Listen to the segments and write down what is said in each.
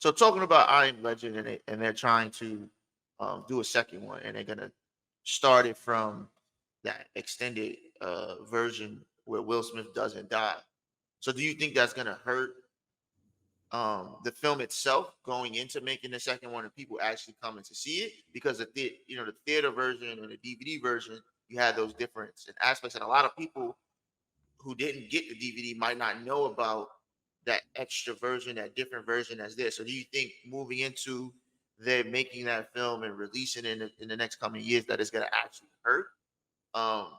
So talking about I Am Legend, and they're trying to do a second one, and they're gonna start it from that extended version where Will Smith doesn't die. So do you think that's gonna hurt the film itself going into making the second one and people actually coming to see it? Because the theater version and the DVD version, you had those difference and aspects, and a lot of people who didn't get the DVD might not know about that extra version, that different version that's there. So do you think moving into they're making that film and releasing it in the next coming years that it's going to actually hurt um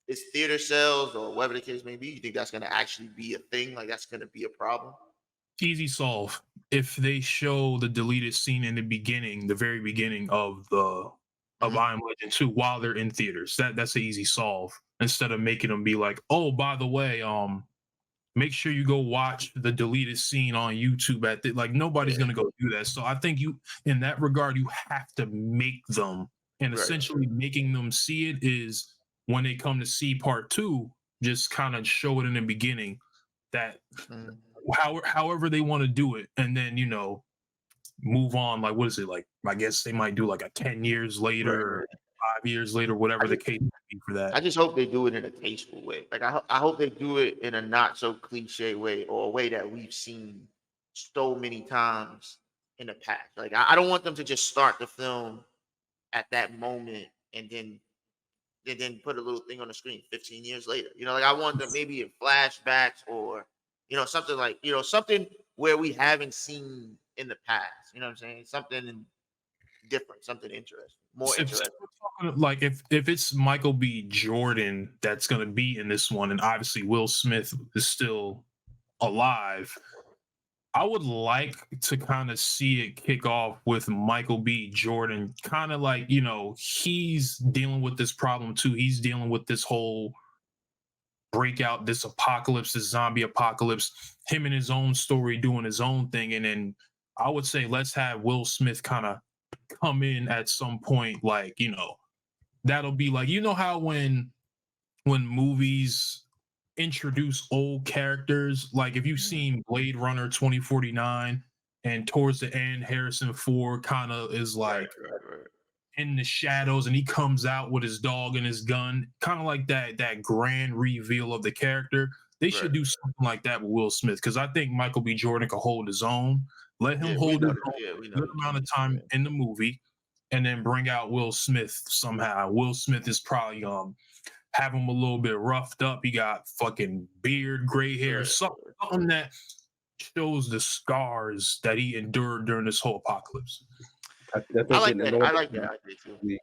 its theater sales or whatever the case may be? You think that's going to actually be a thing? Like that's going to be a problem? Easy solve. If they show the deleted scene in the beginning, the very beginning of the of Hmm. I Am Legend 2 while they're in theaters, that's an easy solve. Instead of making them be like, oh, by the way, make sure you go watch the deleted scene on YouTube like nobody's Yeah. gonna go do that. So I think you in that regard, you have to make them, and Right. essentially making them see it is when they come to see part two, just kind of show it in the beginning that Mhm. however they want to do it, and then move on. Like what is it like? I guess they might do like a 10 years Right. later, or Right. 5 years later, I whatever the just, case might be for that. I just hope they do it in a tasteful way. Like I hope they do it in a not so cliche way, or a way that we've seen so many times in the past. Like I don't want them to just start the film at that moment and then put a little thing on the screen 15 years later. Like I want them maybe in flashbacks, or something like something where we haven't seen in the past. You know what I'm saying? Something different, something interesting, more If interesting. we're talking, like if it's Michael B. Jordan that's gonna be in this one, and obviously Will Smith is still alive, I would like to kind of see it kick off with Michael B. Jordan, kind of like he's dealing with this problem too. He's dealing with this whole breakout, this apocalypse, this zombie apocalypse. Him and his own story, doing his own thing, and then I would say let's have Will Smith kind of come in at some point, like that'll be like how when movies introduce old characters, like if you've Mhm. seen Blade Runner 2049, and towards the end Harrison Ford kind of is Right, like right, right, in the shadows and he comes out with his dog and his gun, kind of like that grand reveal of the character. They right. should do something like that with Will Smith, because I think Michael B. Jordan could hold his own. Let him Yeah, we hold his know that. own Yeah, we a know good he amount can. of time Yeah. in the movie, and then bring out Will Smith somehow. Will Smith is probably have him a little bit roughed up. He got fucking beard, gray hair, Right, something that shows the scars that he endured during this whole apocalypse. I I think like in that. I order like to that idea too.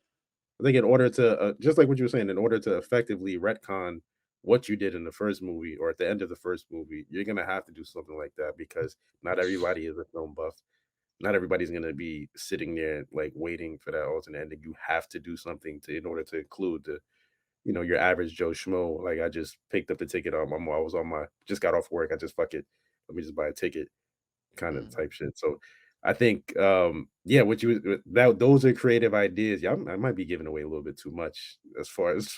I think in order to just like what you were saying, in order to effectively retcon what you did in the first movie or at the end of the first movie, you're gonna have to do something like that because not everybody is a film buff. Not everybody's gonna be sitting there like waiting for that alternate ending. You have to do something to in order to include your average Joe Schmo. Like I just picked up the ticket I was on my just got off work. I just fuck it. Let me just buy a ticket kind of Mhm. type shit. So I think, yeah, what you that those are creative ideas. Yeah, I might be giving away a little bit too much as far as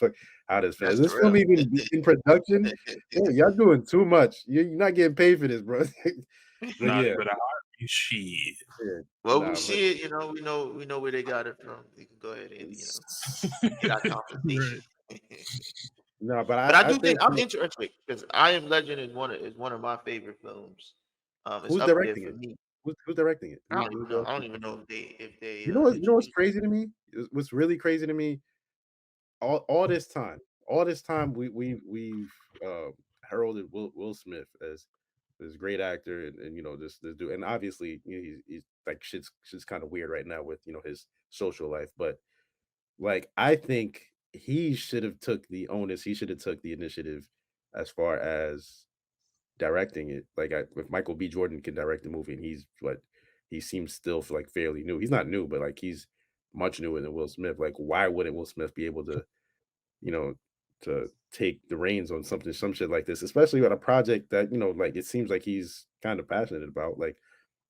how this film. Is That's this the film real. even in production? Yeah, y'all doing too much. You're not getting paid for this, bro. But Nah, they yeah, better hire me. Shit. yeah, Well, we nah, but see it. We know where they got it from. We can go ahead and get our compensation. Right. no, but But I I do think think I'm interested because I Am Legend is one of my favorite films. It's who's up there directing for it? me. Who's directing it? I don't even Who's know. I directing don't it? even know if they You know what's introduced. crazy to me? What's really crazy to me all this time we've heralded Will Smith as this great actor and this dude and obviously he's like shit's kind of weird right now with his social life, but like I think he should have took the onus, he should have took the initiative as far as directing it. Like if Michael B. Jordan can direct the movie and he seems still like fairly new. He's not new, but like he's much newer than Will Smith. Like why wouldn't Will Smith be able to you know, to take the reins on some shit like this, especially on a project that, like it seems like he's kind of passionate about. Like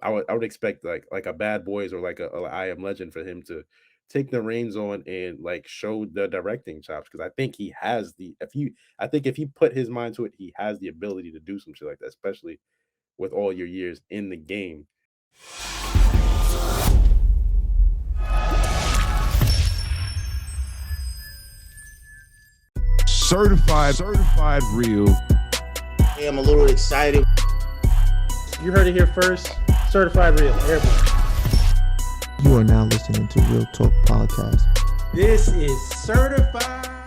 I would expect like a Bad Boys or like a I Am Legend for him to take the reins on and like show the directing chops because I think he has the if he put his mind to it, he has the ability to do some shit like that, especially with all your years in the game. Certified real. Hey, I'm a little excited. You heard it here first. Certified real. Everybody. You are now listening to Real Talk Podcast. This is certified